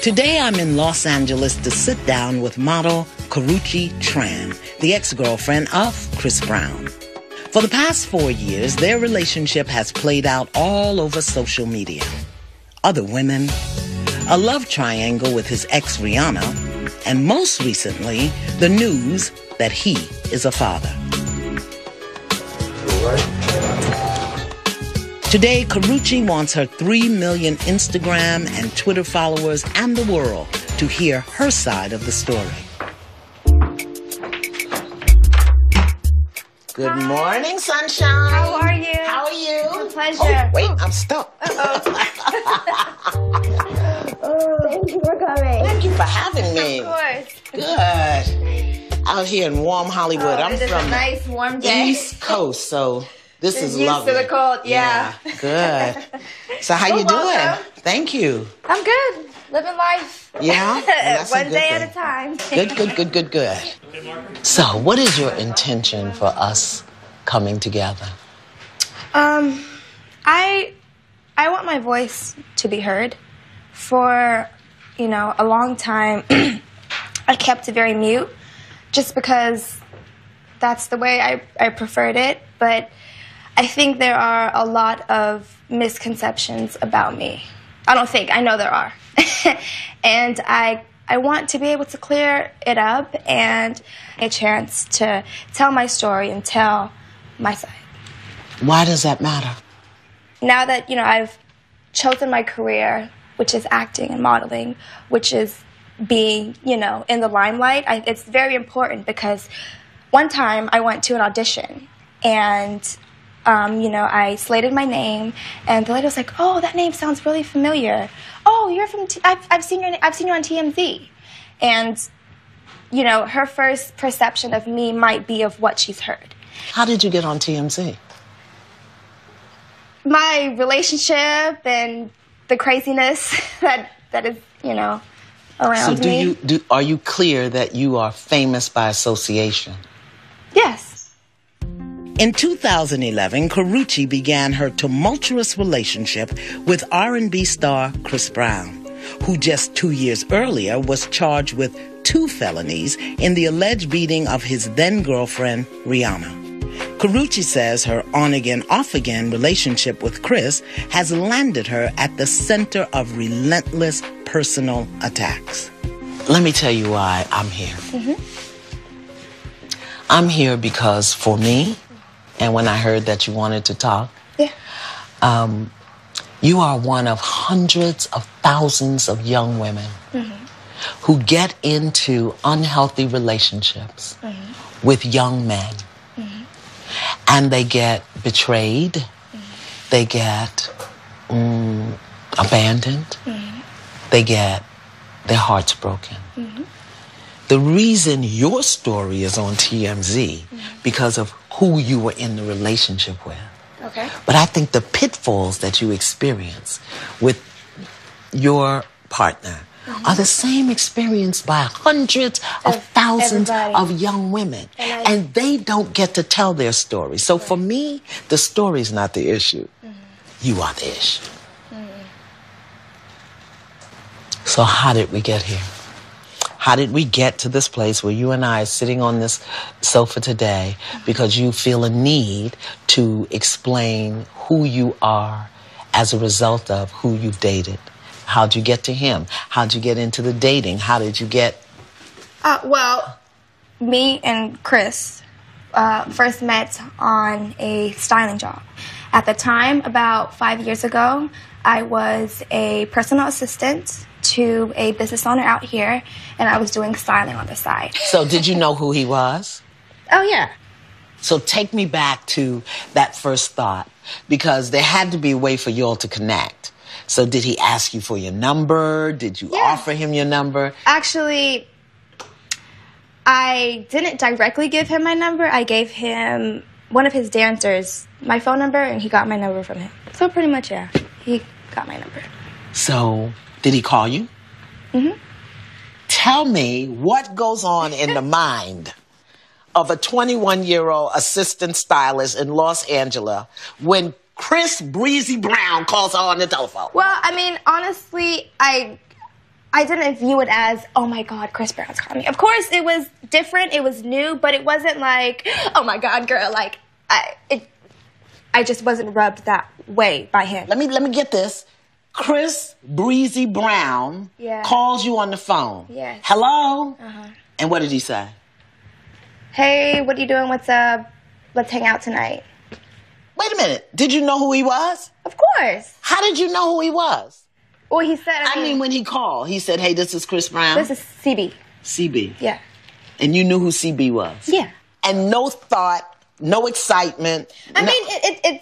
Today I'm in Los Angeles to sit down with model Karrueche Tran, the ex-girlfriend of Chris Brown. For the past 4 years, their relationship has played out all over social media. Other women, a love triangle with his ex Rihanna, and most recently, the news that he is a father. Today, Karrueche wants her 3 million Instagram and Twitter followers and the world to hear her side of the story. Good morning, sunshine. How are you? How are you? A pleasure. Oh, wait, I'm stuck. Thank you for coming. Thank you for having me. Of course. Good. Out here in warm Hollywood. I'm it is from a nice warm day. East Coast, so this is used lovely. to the cold, yeah. Good. So how you welcome. doing? Thank you. I'm good. Living life. Yeah? Well, that's a One good day thing. at a time. Good. So what is your intention for us coming together? I want my voice to be heard. For, a long time, I kept it very mute just because that's the way I preferred it. But I think there are a lot of misconceptions about me. I know there are. And I want to be able to clear it up and a chance to tell my story and tell my side. Why does that matter? Now that, I've chosen my career, which is acting and modeling, which is being, in the limelight, it's very important because one time I went to an audition and, I slated my name and the lady was like, "Oh, that name sounds really familiar. Oh, you're from, I've seen you on TMZ." And, her first perception of me might be of what she's heard. How did you get on TMZ? My relationship and the craziness that is, around me. So are you clear that you are famous by association? Yes. In 2011, Karrueche began her tumultuous relationship with R&B star Chris Brown, who just 2 years earlier was charged with 2 felonies in the alleged beating of his then-girlfriend, Rihanna. Karrueche says her on-again, off-again relationship with Chris has landed her at the center of relentless personal attacks. Let me tell you why I'm here. I'm here because for me, and when I heard that you wanted to talk, you are one of hundreds of thousands of young women who get into unhealthy relationships with young men. And they get betrayed, they get abandoned, they get their hearts broken. The reason your story is on TMZ because of who you were in the relationship with. Okay. But I think the pitfalls that you experience with your partner are the same experience by hundreds of thousands of young women. And they don't get to tell their story. So for me, the story's not the issue. You are the issue. So how did we get here? How did we get to this place where you and I are sitting on this sofa today because you feel a need to explain who you are as a result of who you've dated? How'd you get to him? How'd you get into the dating? How did you get... Well, me and Chris first met on a styling job. At the time, about 5 years ago, I was a personal assistant to a business owner out here, and I was doing styling on the side. So did you know who he was? Oh, yeah. So take me back to that first thought, because there had to be a way for you all to connect. So did he ask you for your number? Did you offer him your number? Actually, I didn't directly give him my number. I gave him one of his dancers my phone number, and he got my number from him. So pretty much, yeah, he got my number. So did he call you? Tell me what goes on in the mind of a 21-year-old assistant stylist in Los Angeles when Chris Breezy Brown calls her on the telephone. Well, I mean, honestly, I I didn't view it as, oh my God, Chris Brown's calling me. Of course, it was different, it was new, but it wasn't like, oh my God, girl, like, I just wasn't rubbed that way by him. Let me get this. Chris Breezy Brown calls you on the phone. Yes. Hello? And what did he say? Hey, what are you doing? What's up? Let's hang out tonight. Wait a minute. Did you know who he was? Of course. How did you know who he was? Well, he said... I mean, when he called, he said, hey, this is Chris Brown. This is CB. CB. Yeah. And you knew who CB was? Yeah. And no thought, no excitement. I mean,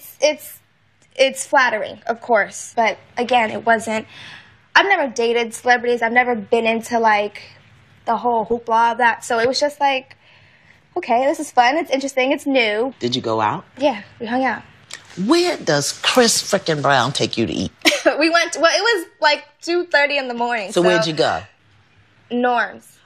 it's flattering, of course. But again, it wasn't... I've never dated celebrities. I've never been into, like, the whole hoopla of that. So it was just like, okay, this is fun. It's interesting. It's new. Did you go out? Yeah, we hung out. Where does Chris frickin' Brown take you to eat? We went, well, it was like 2:30 in the morning. So where'd you go? Norm's.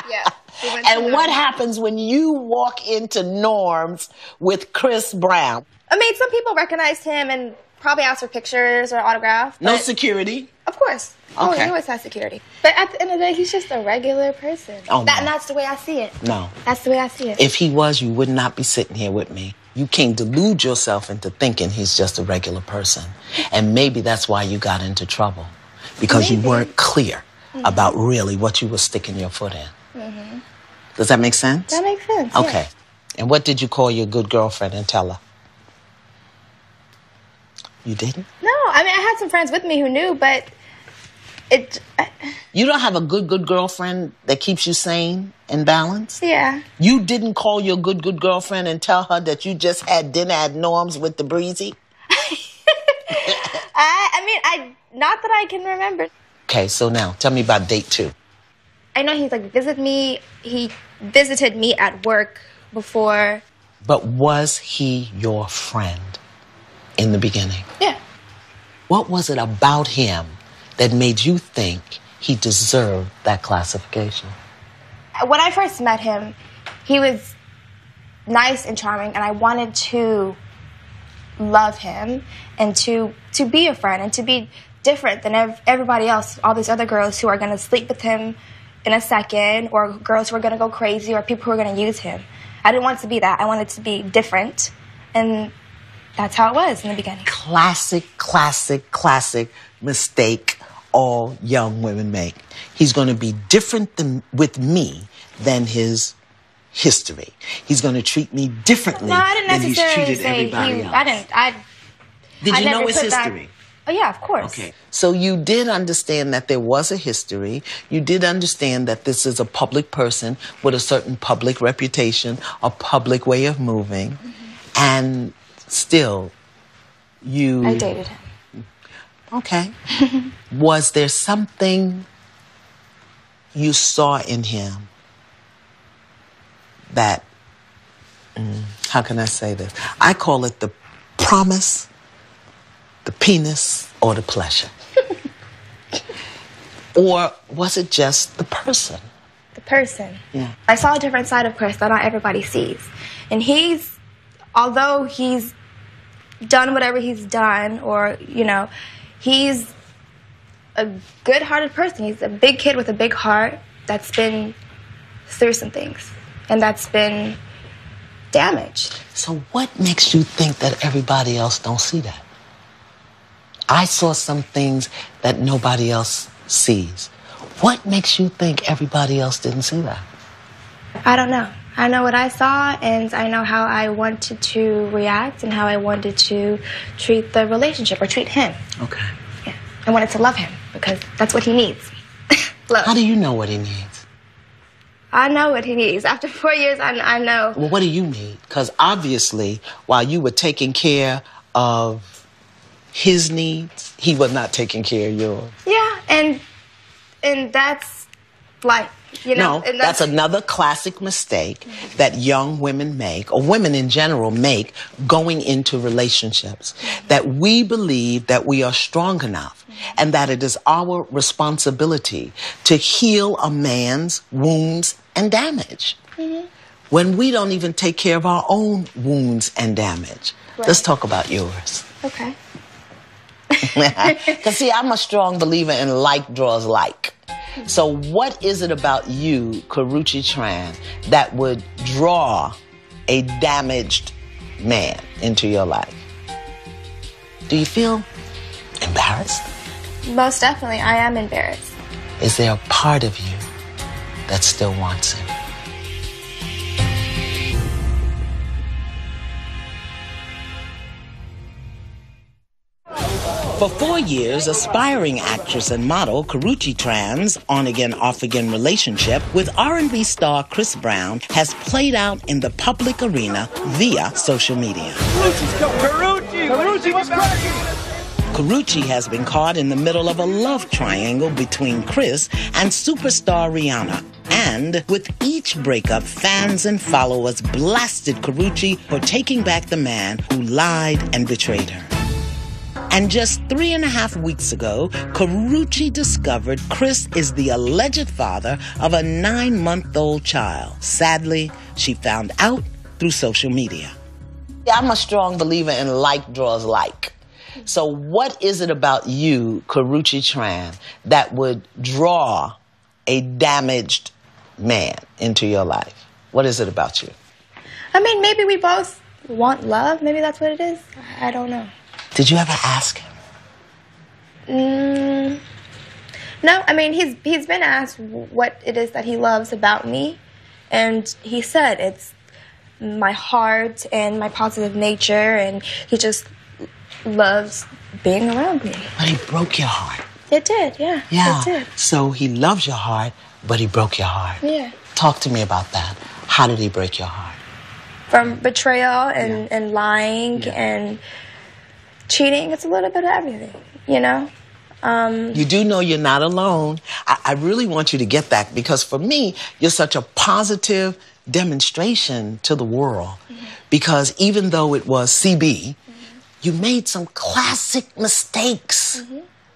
Yeah. We went And what happens when you walk into Norm's with Chris Brown? I mean, some people recognized him and probably asked for pictures or autographs. No security? Of course. Oh, Okay. he always has security. But at the end of the day, he's just a regular person. Oh, no. And that's the way I see it. No. That's the way I see it. If he was, you would not be sitting here with me. You can't delude yourself into thinking he's just a regular person. And maybe that's why you got into trouble. Because you weren't clear about really what you were sticking your foot in. Does that make sense? That makes sense. Okay. Yeah. And what did you call your good girlfriend and tell her? You didn't? No, I mean, I had some friends with me who knew, but it... You don't have a good girlfriend that keeps you sane and balanced? Yeah. You didn't call your good girlfriend and tell her that you just had dinner at Norm's with the Breezy? Not that I can remember. Okay, so now, tell me about date 2. I know he visited me at work before. But was he your friend in the beginning? Yeah. What was it about him that made you think he deserved that classification? When I first met him, he was nice and charming, and I wanted to love him and to be a friend and to be different than everybody else, all these other girls who are going to sleep with him in a second, or girls who are going to go crazy, or people who are going to use him. I didn't want to be that. I wanted to be different, and that's how it was in the beginning. Classic mistake all young women make. He's going to be different with me than his history. He's going to treat me differently than he's treated everybody else. Did you know his history? Oh, yeah, of course. Okay. So you did understand that there was a history. You did understand that this is a public person with a certain public reputation, a public way of moving. And still, I dated him. Okay. Was there something you saw in him that, how can I say this? I call it the promise, the penis, or the pleasure. Or was it just the person? The person. Yeah. I saw a different side of Chris that not everybody sees. And although he's done whatever he's done, or, he's a good-hearted person. He's a big kid with a big heart that's been through some things, and that's been damaged. So what makes you think that everybody else don't see that? I saw some things that nobody else sees. What makes you think everybody else didn't see that? I don't know. I know what I saw, and I know how I wanted to react and how I wanted to treat the relationship, or treat him. Okay. Yeah. I wanted to love him, because that's what he needs. Love. How do you know what he needs? I know what he needs. After 4 years, I know. Well, what do you need? Because obviously, while you were taking care of his needs, he was not taking care of yours. Yeah, and that's life. No, that's another classic mistake that young women make, or women in general make, going into relationships. That we believe that we are strong enough and that it is our responsibility to heal a man's wounds and damage. When we don't even take care of our own wounds and damage. Right. Let's talk about yours. Okay. Because, see, I'm a strong believer in like draws like. So what is it about you, Karrueche Tran, that would draw a damaged man into your life? Do you feel embarrassed? Most definitely, I am embarrassed. Is there a part of you that still wants him? For 4 years, aspiring actress and model Karrueche Tran's on-again, off-again relationship with R&B star Chris Brown has played out in the public arena via social media. Karrueche, what's cracking? Karrueche has been caught in the middle of a love triangle between Chris and superstar Rihanna. And with each breakup, fans and followers blasted Karrueche for taking back the man who lied and betrayed her. And just 3.5 weeks ago, Karrueche discovered Chris is the alleged father of a 9-month-old child. Sadly, she found out through social media. I'm a strong believer in like draws like. So what is it about you, Karrueche Tran, that would draw a damaged man into your life? What is it about you? I mean, maybe we both want love. Maybe that's what it is. I don't know. Did you ever ask him? No, I mean, he's been asked what it is that he loves about me, and he said it's my heart and my positive nature, and he just loves being around me. But he broke your heart. It did, yeah. Yeah. It did. So he loves your heart, but he broke your heart. Yeah. Talk to me about that. How did he break your heart? From betrayal and lying and cheating. It's a little bit of everything, you know? You do know you're not alone. I really want you to get that, because for me, you're such a positive demonstration to the world. Because even though it was CB, you made some classic mistakes.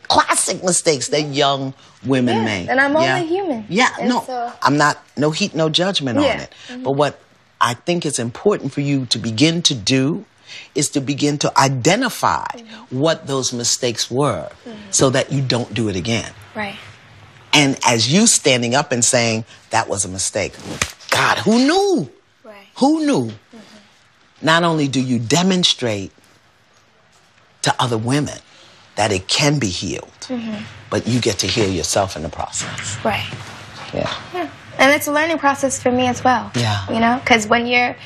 Classic mistakes that young women make. And I'm only human. Yeah, and no, so... I'm not, no heat, no judgment on it. But what I think is important for you to begin to do is to begin to identify what those mistakes were so that you don't do it again. Right. And as you standing up and saying, that was a mistake. God, who knew? Right. Who knew? Not only do you demonstrate to other women that it can be healed, but you get to heal yourself in the process. Right. Yeah. And it's a learning process for me as well. Yeah. You know, because when you're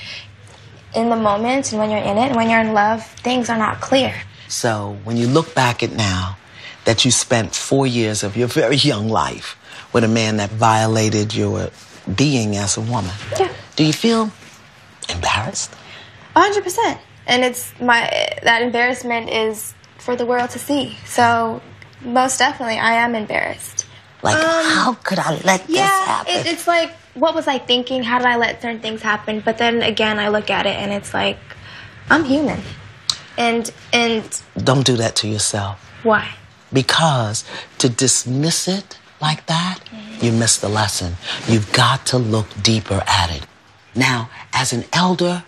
in the moment and when you're in it and when you're in love, things are not clear. So when you look back at now that you spent 4 years of your very young life with a man that violated your being as a woman, do you feel embarrassed? 100%. And it's that embarrassment is for the world to see. So most definitely I am embarrassed. Like, how could I let this happen? It's like, what was I thinking? How did I let certain things happen? But then again, I look at it and it's like, I'm human. And don't do that to yourself. Why? Because to dismiss it like that, you miss the lesson. You've got to look deeper at it. Now, as an elder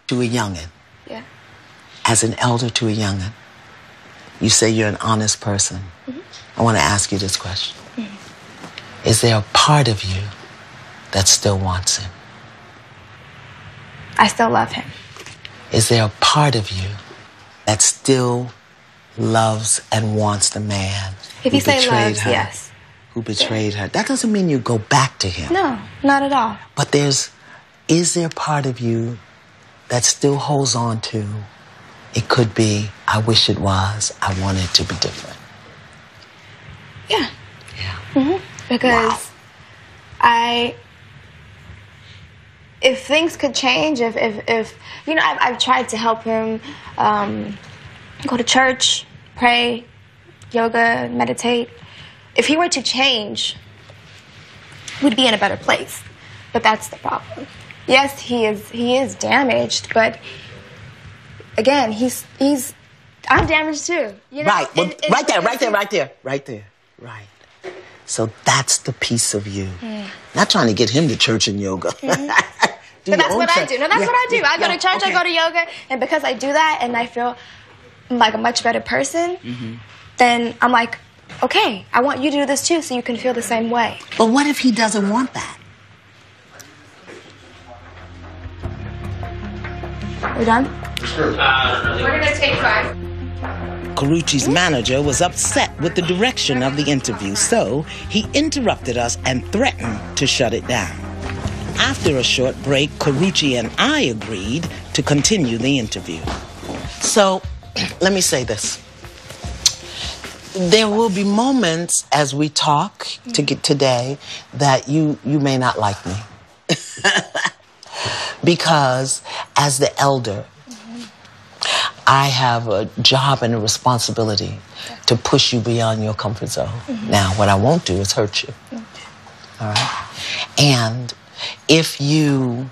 to a youngin', as an elder to a youngin', you say you're an honest person. I want to ask you this question. Is there a part of you that still wants him? I still love him. Is there a part of you that still loves and wants the man if who you say betrayed loves, her? yes. Who betrayed her? That doesn't mean you go back to him. No, not at all. But is there a part of you that still holds on to, it could be, I wish it was, I want it to be different? Yeah. Yeah. Because if things could change, if you know, I've tried to help him go to church, pray, yoga, meditate. If he were to change, we'd be in a better place. But that's the problem. Yes, he is damaged, but again, I'm damaged too. You know? Right. Well, right there. So that's the piece of you. Not trying to get him to church and yoga. But that's what I do. No, that's what I do. I go to church, I go to yoga, and because I do that and I feel like a much better person, then I'm like, okay, I want you to do this too so you can feel the same way. But what if he doesn't want that? We're done? We're going to take 5. Karrueche's manager was upset with the direction of the interview, so he interrupted us and threatened to shut it down. After a short break, Karrueche and I agreed to continue the interview. So, let me say this. There will be moments as we talk today that you may not like me. Because as the elder, I have a job and a responsibility to push you beyond your comfort zone. Now, what I won't do is hurt you. All right? And if you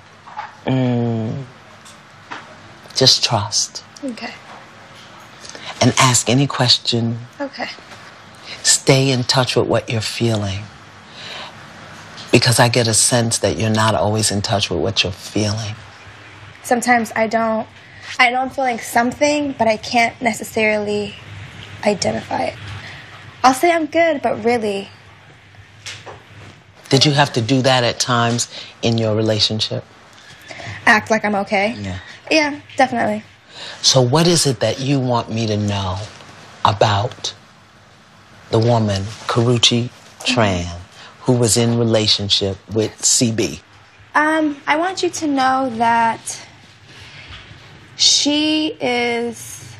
just trust. Okay. And ask any question. Okay. Stay in touch with what you're feeling. Because I get a sense that you're not always in touch with what you're feeling. Sometimes I know I'm feeling something, but I can't necessarily identify it. I'll say I'm good, but really... Did you have to do that at times in your relationship? Act like I'm okay? Yeah. Yeah, definitely. So what is it that you want me to know about the woman, Karrueche Tran, who was in relationship with CB? I want you to know that she is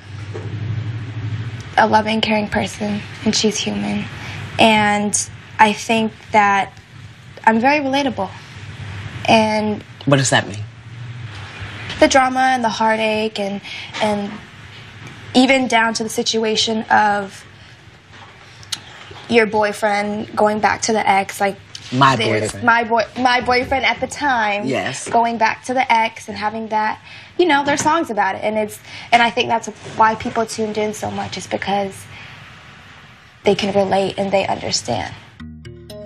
a loving, caring person, and she's human. And I think that I'm very relatable. And what does that mean? The drama and the heartache and even down to the situation of your boyfriend going back to the ex, like my boyfriend. My boyfriend at the time. Yes. Going back to the ex and having that, you know, there's songs about it, and I think that's why people tuned in so much, is because they can relate and they understand.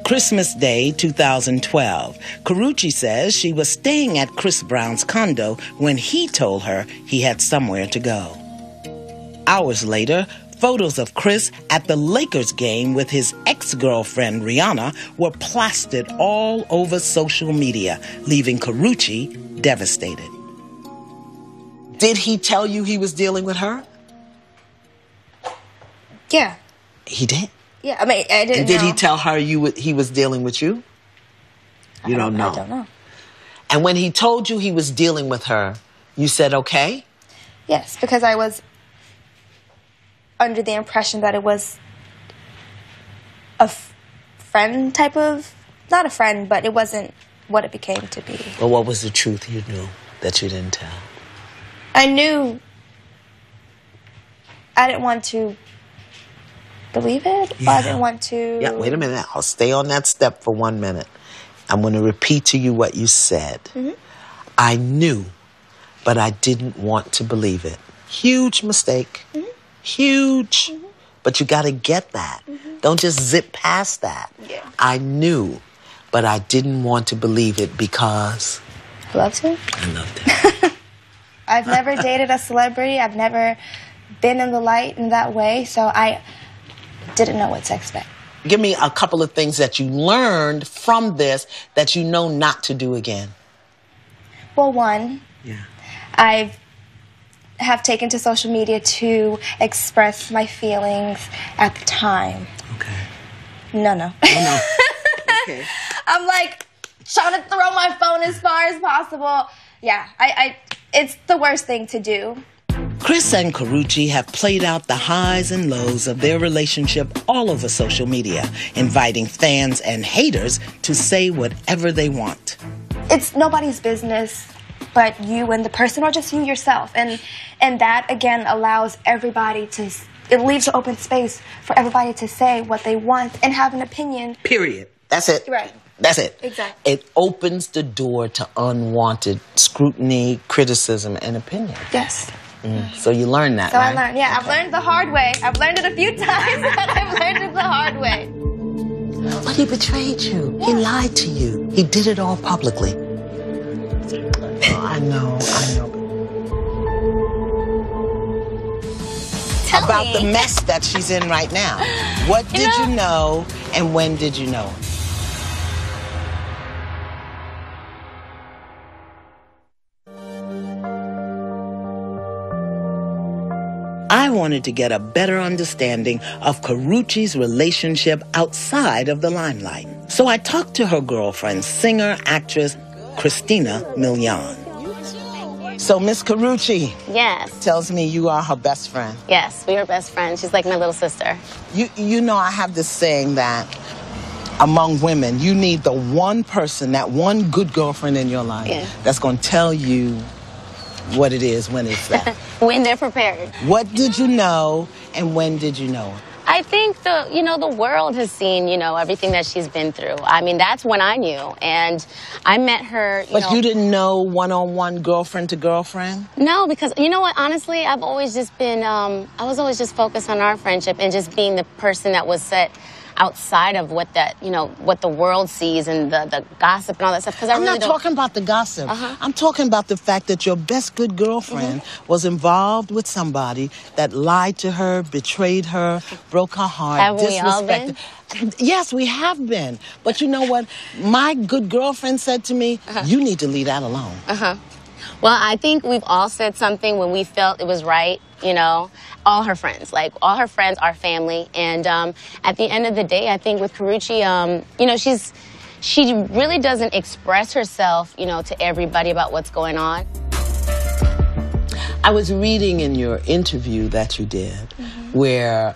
Christmas Day 2012, Karrueche says she was staying at Chris Brown's condo when he told her he had somewhere to go. Hours later, photos of Chris at the Lakers game with his ex-girlfriend Rihanna were plastered all over social media, leaving Karrueche devastated. Did he tell you he was dealing with her? Yeah. He did? Yeah, I mean, I didn't And did know. he tell her he was dealing with you? You don't know. I don't know. And when he told you he was dealing with her, you said okay? Yes, because I was under the impression that it was a friend type of, not a friend, but it wasn't what it became to be. Well, what was the truth you knew that you didn't tell? I knew I didn't want to believe it. Yeah. I didn't want to... Yeah, wait a minute. I'll stay on that step for 1 minute. I'm going to repeat to you what you said. I knew, but I didn't want to believe it. Huge mistake. Huge. But you got to get that. Don't just zip past that. Yeah. I knew, but I didn't want to believe it because... I loved him. I loved him. I've never dated a celebrity. I've never been in the light in that way, so I didn't know what to expect. Give me a couple of things that you learned from this that you know not to do again. Well, one, Yeah. I have taken to social media to express my feelings at the time. Okay. No. Oh, no. Okay. I'm like trying to throw my phone as far as possible. Yeah, it's the worst thing to do. Chris and Karrueche have played out the highs and lows of their relationship all over social media, inviting fans and haters to say whatever they want. It's nobody's business but you and the person, or just you yourself. And that, again, allows everybody to... It leaves an open space for everybody to say what they want and have an opinion. Period. That's it. Right. That's it. Exactly. It opens the door to unwanted scrutiny, criticism, and opinion. Yes. So you learn that, So right? I learned, yeah. Okay. I've learned the hard way. I've learned it a few times, but I've learned it the hard way. But he betrayed you. He lied to you. He did it all publicly. I know. about the mess that she's in right now. What did you know, and when did you know? I wanted to get a better understanding of Karrueche's relationship outside of the limelight. So I talked to her girlfriend, singer, actress, Christina Milian. So Miss Karrueche tells me you are her best friend. Yes, we are best friends. She's like my little sister. You know, I have this saying that among women, you need the one person, that one good girlfriend in your life that's going to tell you what it is when it's that. When they're prepared. What did you know, and when did you know? I think the world has seen, everything that she's been through. I mean, that's when I knew. And I met her, But you didn't know one-on-one, girlfriend to girlfriend? No, because, you know what, honestly, I've always just been, I was always just focused on our friendship and just being the person that was set outside of what that, what the world sees and the gossip and all that stuff. Because I'm not talking about the gossip. I'm talking about the fact that your best good girlfriend was involved with somebody that lied to her, betrayed her, broke her heart, Have we all been? Yes, we have been. But you know what? My good girlfriend said to me, you need to leave that alone. Well, I think we've all said something when we felt it was right, all her friends, all her friends are family. And at the end of the day, I think with Karrueche, she really doesn't express herself, to everybody about what's going on. I was reading in your interview that you did where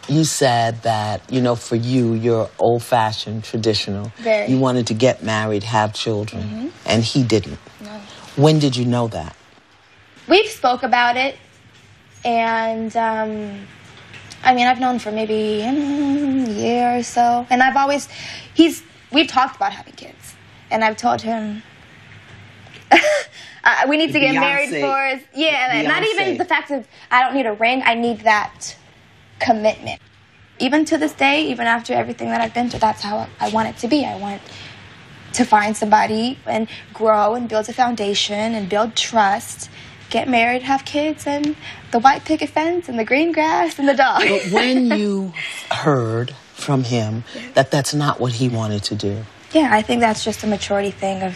you said that, for you, you're old-fashioned, traditional. Very. You wanted to get married, have children, and he didn't. No. When did you know that? We've spoke about it, and I've known for maybe a year or so, and we've talked about having kids, and I've told him we need to get married for, not even the fact of I don't need a ring, I need that commitment. Even to this day, even after everything that I've been through, that's how I want it to be. I want to find somebody and grow and build a foundation and build trust, get married, have kids, and the white picket fence and the green grass and the dog. But when you heard from him that that's not what he wanted to do? Yeah, I think that's just a maturity thing and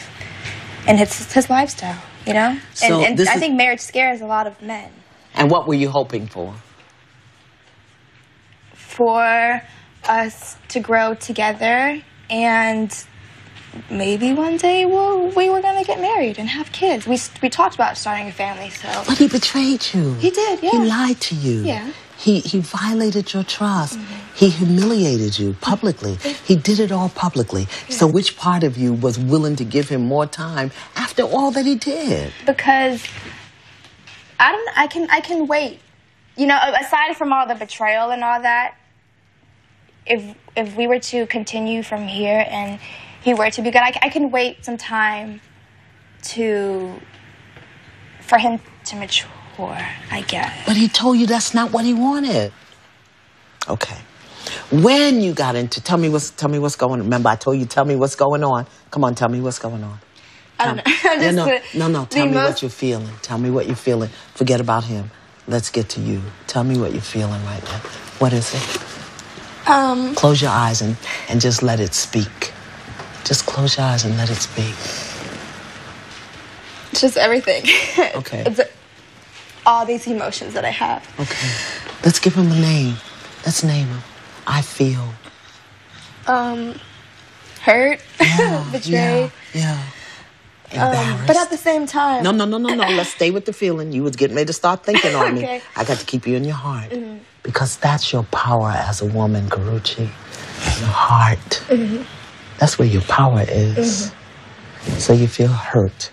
it's his lifestyle, So and I think marriage scares a lot of men. And what were you hoping for? For us to grow together, and maybe one day we were going to get married and have kids. We talked about starting a family, so... But he betrayed you. He did, yeah. He lied to you. Yeah. He violated your trust. He humiliated you publicly. He did it all publicly. Yeah. So which part of you was willing to give him more time after all that he did? Because I can wait. Aside from all the betrayal and all that, if we were to continue from here and he were to be good, I can wait some time for him to mature, I guess. But he told you that's not what he wanted. Okay. When you got into, tell me what's going on. Remember, I told you, tell me what's going on. Come on, tell me what's going on. I don't know. No. Tell me what you're feeling. Tell me what you're feeling. Forget about him. Let's get to you. Tell me what you're feeling right now. What is it? Close your eyes and just let it speak. Just close your eyes and let it speak. It's just everything. Okay. It's all these emotions that I have. Okay. Let's give him a name. Let's name him. I feel. Hurt. Yeah, betrayed. Yeah. Embarrassed. But at the same time. No. Let's stay with the feeling. You was getting ready to start thinking on me. Okay. I got to keep you in your heart. Because that's your power as a woman, Karrueche. Your heart. That's where your power is. So you feel hurt.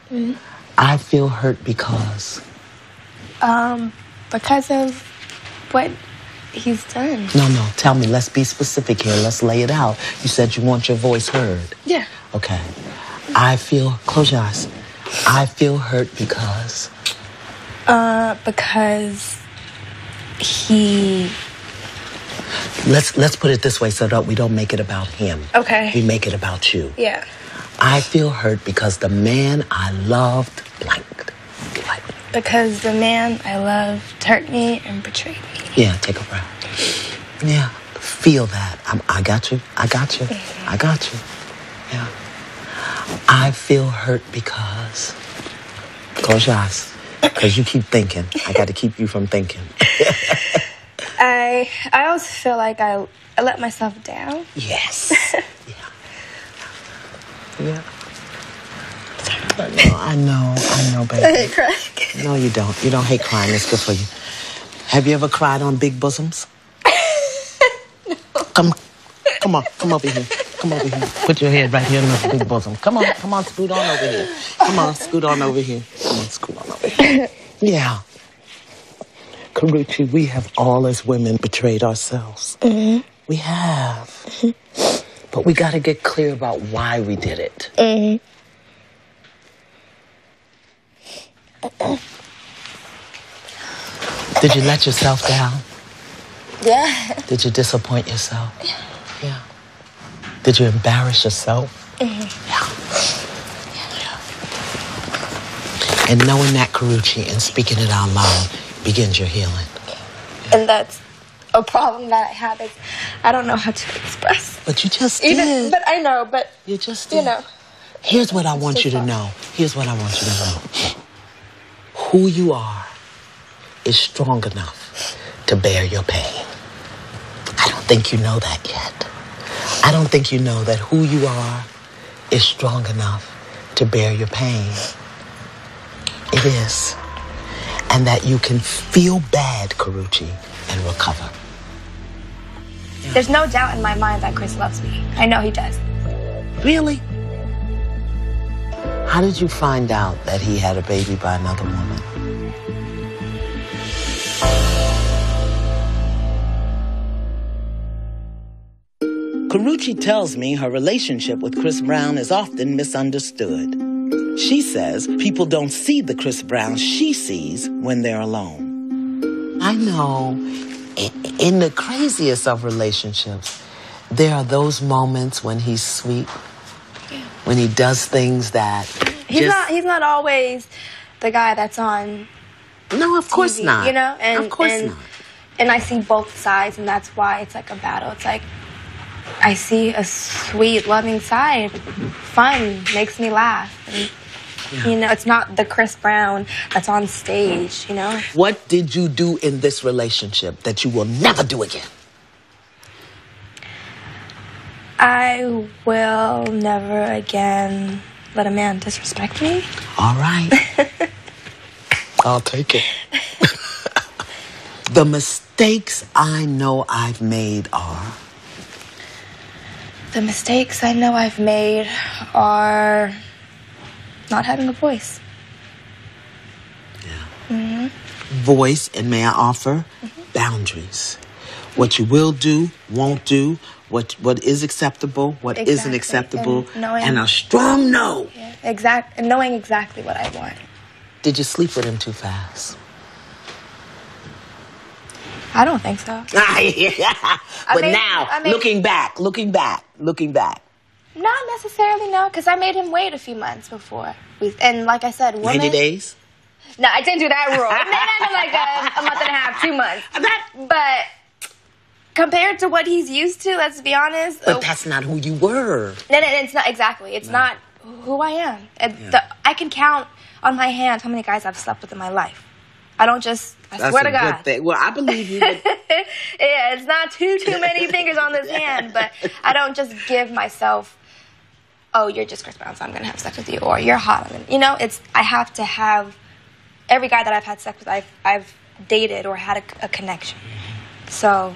I feel hurt because? Because of what he's done. No. Tell me. Let's be specific here. Let's lay it out. You said you want your voice heard. Yeah. Okay. I feel, close your eyes. I feel hurt because? Because he... Let's put it this way so that we don't make it about him. Okay. We make it about you. Yeah. I feel hurt because the man I loved blanked. Because the man I loved hurt me and betrayed me. Yeah, take a breath. Yeah, feel that. I got you. I got you. I got you. Yeah. I feel hurt because... Close your eyes. Because you keep thinking. I got to keep you from thinking. I always feel like I let myself down. Yes. Yeah. I know, baby. I hate crying. No, you don't. You don't hate crying. It's good for you. Have you ever cried on big bosoms? No. Come on, come over here. Come over here. Put your head right here in the big bosom. Come on, scoot on over here. Come on, scoot on over here. Come on, scoot on over here. Yeah. Karrueche, we have all as women betrayed ourselves. Mm-hmm. We have. Mm-hmm. But we got to get clear about why we did it. Mm-hmm. Did you let yourself down? Yeah. Did you disappoint yourself? Yeah. Did you embarrass yourself? Mm-hmm. Yeah. And knowing that, Karrueche, and speaking it out loud begins your healing. Yeah. And that's a problem that I have is I don't know how to express. But you just did. But I know, but... You just did. You know. Here's what I want you to know. Here's what I want you to know. Who you are is strong enough to bear your pain. I don't think you know that yet. I don't think you know that who you are is strong enough to bear your pain. It is. And that you can feel bad, Karrueche, and recover. Yeah. There's no doubt in my mind that Chris loves me. I know he does. Really? How did you find out that he had a baby by another woman? Karrueche tells me her relationship with Chris Brown is often misunderstood. She says people don't see the Chris Brown she sees when they're alone. I know, in the craziest of relationships, there are those moments when he's sweet, when he does things that he's not always the guy that's on No, of course TV, not. You know? And, of course not. And I see both sides, and that's why it's like a battle. It's like I see a sweet, loving side, fun, makes me laugh. And, you know, it's not the Chris Brown that's on stage, you know? What did you do in this relationship that you will never do again? I will never again let a man disrespect me. All right. I'll take it. The mistakes I know I've made are... The mistakes I know I've made are not having a voice. Yeah. Mm-hmm. Voice, and may I offer, boundaries. What you will do, won't do, what is acceptable, what isn't acceptable, and a strong no. Yeah, and knowing exactly what I want. Did you sleep with him too fast? I don't think so. But now, looking back. Not necessarily, no, because I made him wait a few months before. And like I said, 90 days? No, I didn't do that rule. Maybe like a month and a half, 2 months. But compared to what he's used to, let's be honest. But that's not who you were. No, it's not, exactly. It's not who I am. I can count on my hand how many guys I've slept with in my life. I don't just, I swear to God. Good thing. Well, I believe you. But... yeah, it's not too many fingers on this hand, but I don't just give myself, oh, you're just Chris Brown, so I'm going to have sex with you, or you're hot. You know, I have to have, every guy that I've had sex with, I've dated or had a connection. So,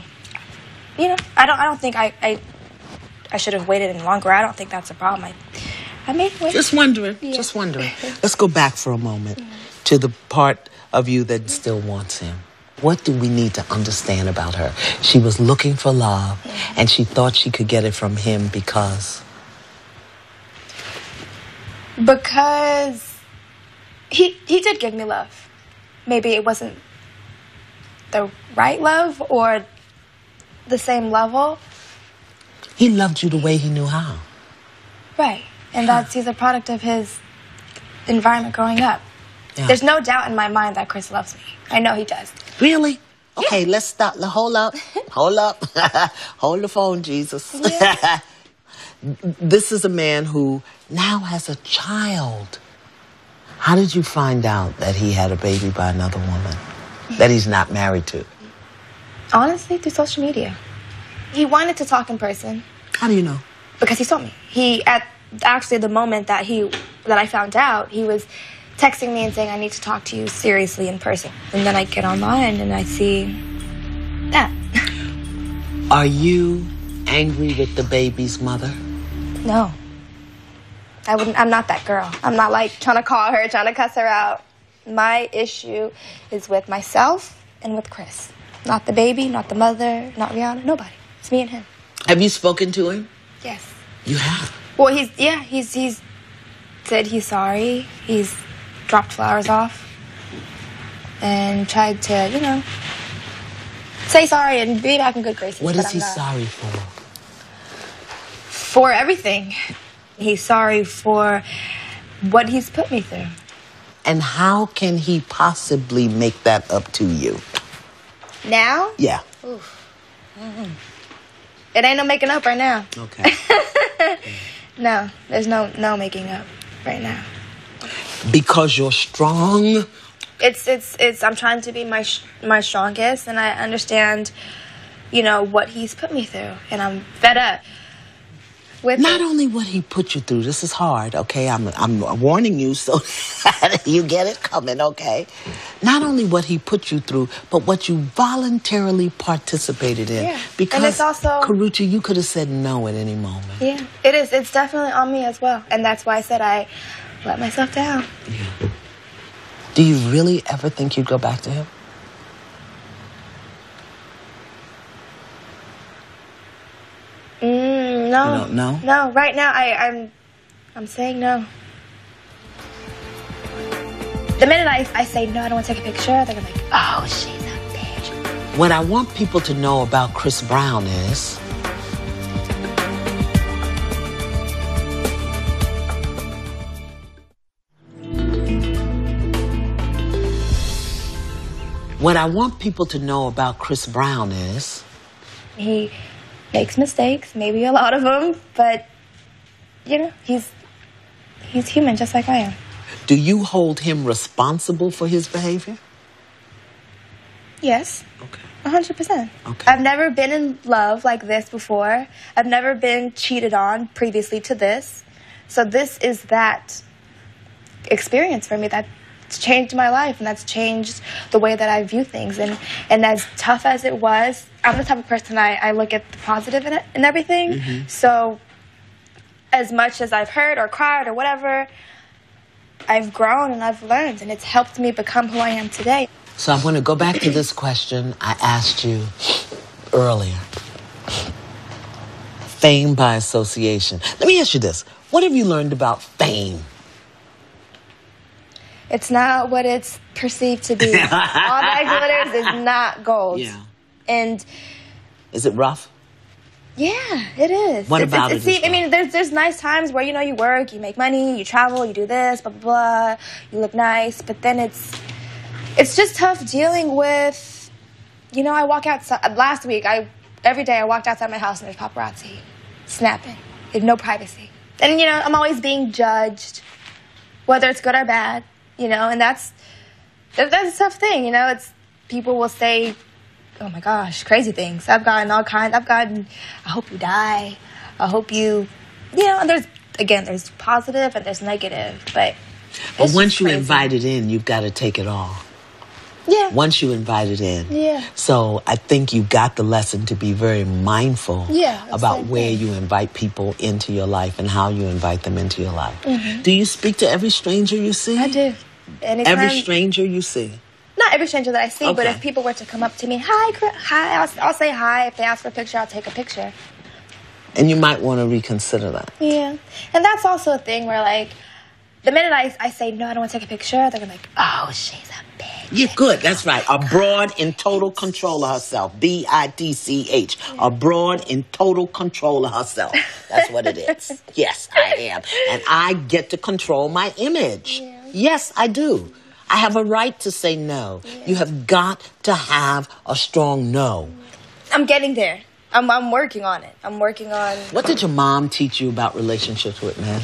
you know, I don't think I should have waited any longer. I don't think that's a problem. I made wait. Just wondering. Let's go back for a moment to the part of you that still wants him. What do we need to understand about her? She was looking for love, and she thought she could get it from him because he did give me love. Maybe it wasn't the right love or the same level. He loved you the way he knew how. Right. And he's a product of his environment growing up. Yeah. There's no doubt in my mind that Chris loves me. I know he does. Really? Okay, let's stop. Hold up. Hold up. Hold the phone, Jesus. Yeah. This is a man who now has a child. How did you find out that he had a baby by another woman that he's not married to? Honestly, through social media. He wanted to talk in person. How do you know? Because he told me. Actually, the moment that I found out, he was texting me and saying, I need to talk to you seriously in person. And then I get online and I see that. Are you angry with the baby's mother? No. I'm not that girl. I'm not like trying to call her, trying to cuss her out. My issue is with myself and with Chris. Not the baby, not the mother, not Rihanna, nobody. It's me and him. Have you spoken to him? Yes. You have? Well, he's said he's sorry. He's dropped flowers off and tried to, say sorry and be back in good graces. What is he sorry for? For everything. He's sorry for what he's put me through. And how can he possibly make that up to you? Now? Yeah. Oof. It ain't no making up right now. Okay. No, there's no making up right now. Because you're strong? It's I'm trying to be my strongest, and I understand, what he's put me through, and I'm fed up with Not only what he put you through, this is hard, okay? I'm warning you so you get it coming, okay? Not only what he put you through, but what you voluntarily participated in. Yeah. Because, and it's also, Karrueche, you could have said no at any moment. Yeah, it is. It's definitely on me as well. And that's why I said I let myself down. Yeah. Do you really ever think you'd go back to him? No. You don't know? No, right now I'm saying no. The minute I say no, I don't want to take a picture, they're gonna be like, oh, she's a bitch. What I want people to know about Chris Brown is he makes mistakes, maybe a lot of them, but he's human just like I am. Do you hold him responsible for his behavior? Yes. Okay. 100%. Okay. I've never been in love like this before. I've never been cheated on previously to this. So this is that experience for me that's changed my life, and that's changed the way that I view things. And as tough as it was, I'm the type of person I look at the positive in it and everything. Mm-hmm. So as much as I've hurt or cried or whatever, I've grown and I've learned, and it's helped me become who I am today. So I'm going to go back to this question I asked you earlier. Fame by association. Let me ask you this. What have you learned about fame? It's not what it's perceived to be. All that glitters is not gold. Yeah. And is it rough? Yeah, it is. What about it? I mean, there's nice times where you work, you make money, you travel, you do this, blah blah blah. You look nice, but then it's just tough dealing with. I walk outside last week. Every day I walked outside my house and there's paparazzi snapping. There's no privacy, and I'm always being judged, whether it's good or bad. And that's a tough thing. It's people will say, oh my gosh, crazy things. I've gotten, I hope you die. I hope you, and there's positive and there's negative, but once you invite it in, you've got to take it all. Yeah. Once you invite it in. Yeah. So I think you got the lesson to be very mindful about where you invite people into your life and how you invite them into your life. Mm-hmm. Do you speak to every stranger you see? I do. Anytime, every stranger you see? Not every stranger that I see, but if people were to come up to me, hi, I'll say hi. If they ask for a picture, I'll take a picture. And you might want to reconsider that. Yeah. And that's also a thing where, the minute I say, no, I don't want to take a picture, they're going to be like, oh, she's a bitch. Yeah, good. That's right. A broad in total control of herself. B-I-D-C-H. A broad in total control of herself. That's what it is. Yes, I am. And I get to control my image. Yeah. Yes, I do. I have a right to say no. You have got to have a strong no. I'm getting there. I'm working on it. I'm working on... What did your mom teach you about relationships with men?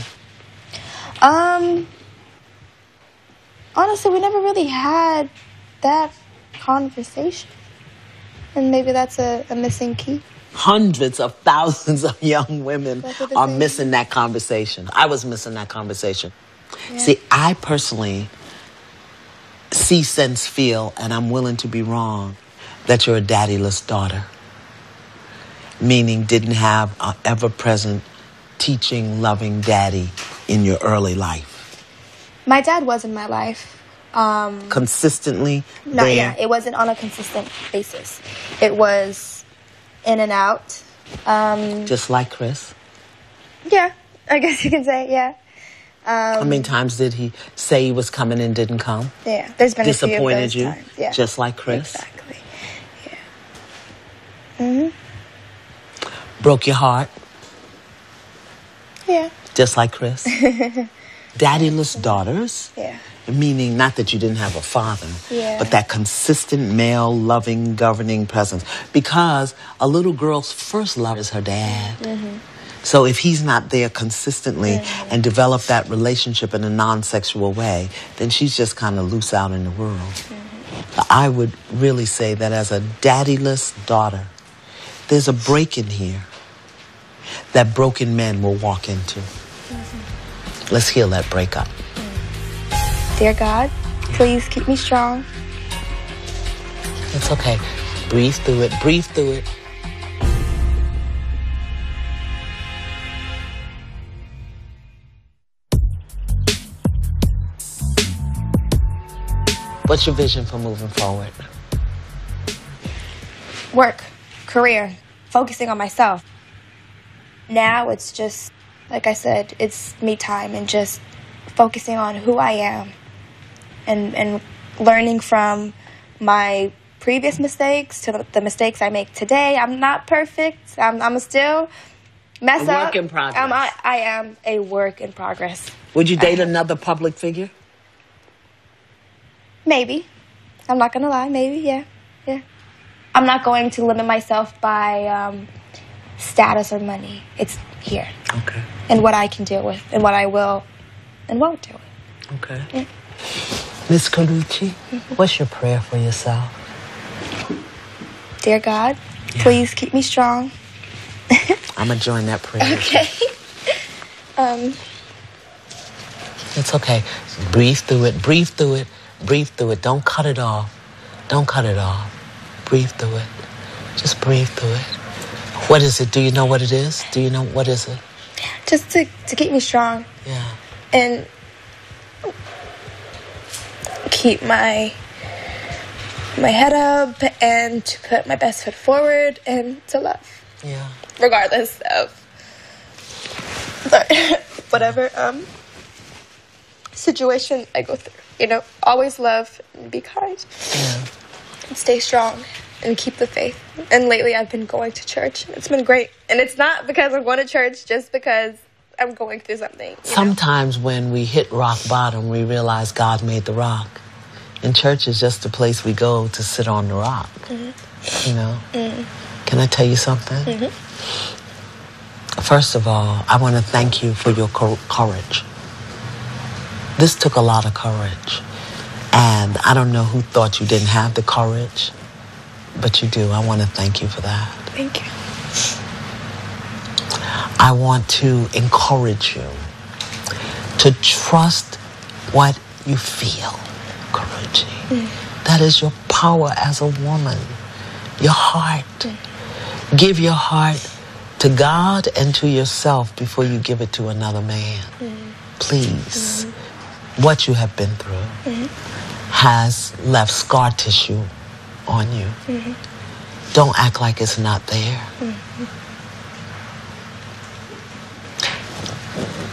Honestly, we never really had that conversation. And maybe that's a missing key. Hundreds of thousands of young women are saying. missing that conversation. I was missing that conversation. Yeah. See, I personally see, sense, feel, and I'm willing to be wrong, that you're a daddyless daughter. Meaning didn't have an ever-present, teaching, loving daddy in your early life. My dad was in my life. Consistently? No, yeah, it wasn't on a consistent basis. It was in and out. Just like Chris? Yeah, I guess you can say, yeah. How many times did he say he was coming and didn't come? Yeah, there's been disappointed a few of those times. Yeah. Just like Chris? Exactly, yeah. Broke your heart? Yeah. Just like Chris? Daddyless daughters? Yeah. Meaning not that you didn't have a father, but that consistent male, loving, governing presence. Because a little girl's first love is her dad. So if he's not there consistently and develop that relationship in a non-sexual way, then she's just kind of loose out in the world. I would really say that as a daddyless daughter, there's a break in here that broken men will walk into. Let's heal that breakup. Dear God, please keep me strong. It's okay. Breathe through it. Breathe through it. What's your vision for moving forward? Work, career, focusing on myself. Now it's just, like I said, it's me time and just focusing on who I am and learning from my previous mistakes to the mistakes I make today. I'm not perfect. I'm still mess up. A work in progress. I am a work in progress. Would you date another public figure? Maybe. I'm not going to lie. Maybe, yeah. I'm not going to limit myself by status or money. It's here. Okay. And what I can deal with and what I will and won't deal with. Okay. Yeah. Miss Carucci, what's your prayer for yourself? Dear God, please keep me strong. I'm going to join that prayer. Okay. It's okay. Breathe through it. Breathe through it. Breathe through it. Don't cut it off. Don't cut it off. Breathe through it. Just breathe through it. What is it? Do you know what it is? Do you know what is it? Just to keep me strong. Yeah. And keep my head up and to put my best foot forward and to love. Yeah. Regardless of whatever situation I go through. You know, always love and be kind. Yeah. And stay strong and keep the faith. And lately I've been going to church. It's been great. And it's not because I'm going to church, just because I'm going through something. Sometimes when we hit rock bottom, we realize God made the rock. And church is just a place we go to sit on the rock. You know? Can I tell you something? First of all, I want to thank you for your courage. This took a lot of courage. And I don't know who thought you didn't have the courage, but you do. I want to thank you for that. Thank you. I want to encourage you to trust what you feel, Carucci. That is your power as a woman. Your heart. Give your heart to God and to yourself before you give it to another man. Please. What you have been through has left scar tissue on you. Don't act like it's not there.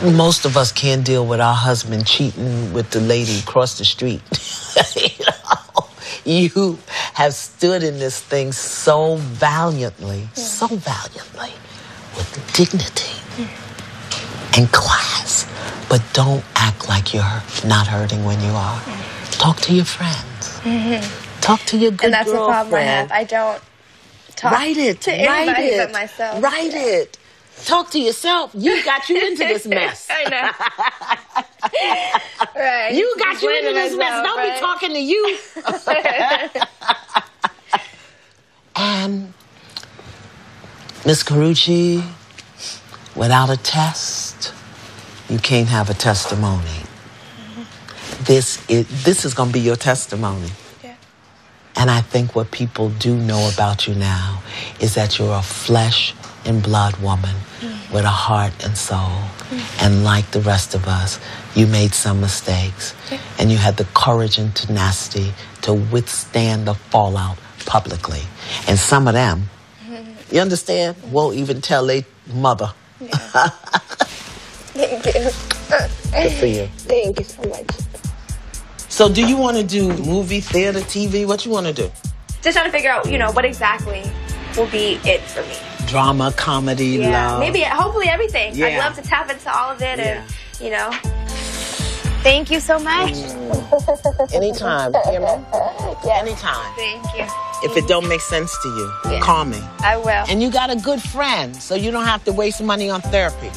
Most of us can't deal with our husband cheating with the lady across the street. You have stood in this thing so valiantly, with dignity and class. But don't act like you're not hurting when you are. Talk to your friends. Talk to your good And that's the problem I girlfriend. have. I don't talk to anybody but myself. Write it. Talk to yourself. You got you into this mess. I know. Right. You got you into this mess. myself, Don't right? be talking to you. And Miss Karrueche, without a test, you can't have a testimony. This is going to be your testimony. Yeah. And I think what people do know about you now is that you're a flesh and blood woman with a heart and soul. And like the rest of us, you made some mistakes. And you had the courage and tenacity to withstand the fallout publicly. And some of them, you understand, won't even tell their mother. Yeah. Thank you. Good for you. Thank you so much. So do you want to do movie, theater, TV? What you want to do? Just trying to figure out, what exactly will be it for me. Drama, comedy, love. Maybe, hopefully everything. Yeah. I'd love to tap into all of it and, Thank you so much. Anytime, hear me? Yeah. Anytime. Thank you. If it don't make sense to you, call me. I will. And you got a good friend, so you don't have to waste money on therapy.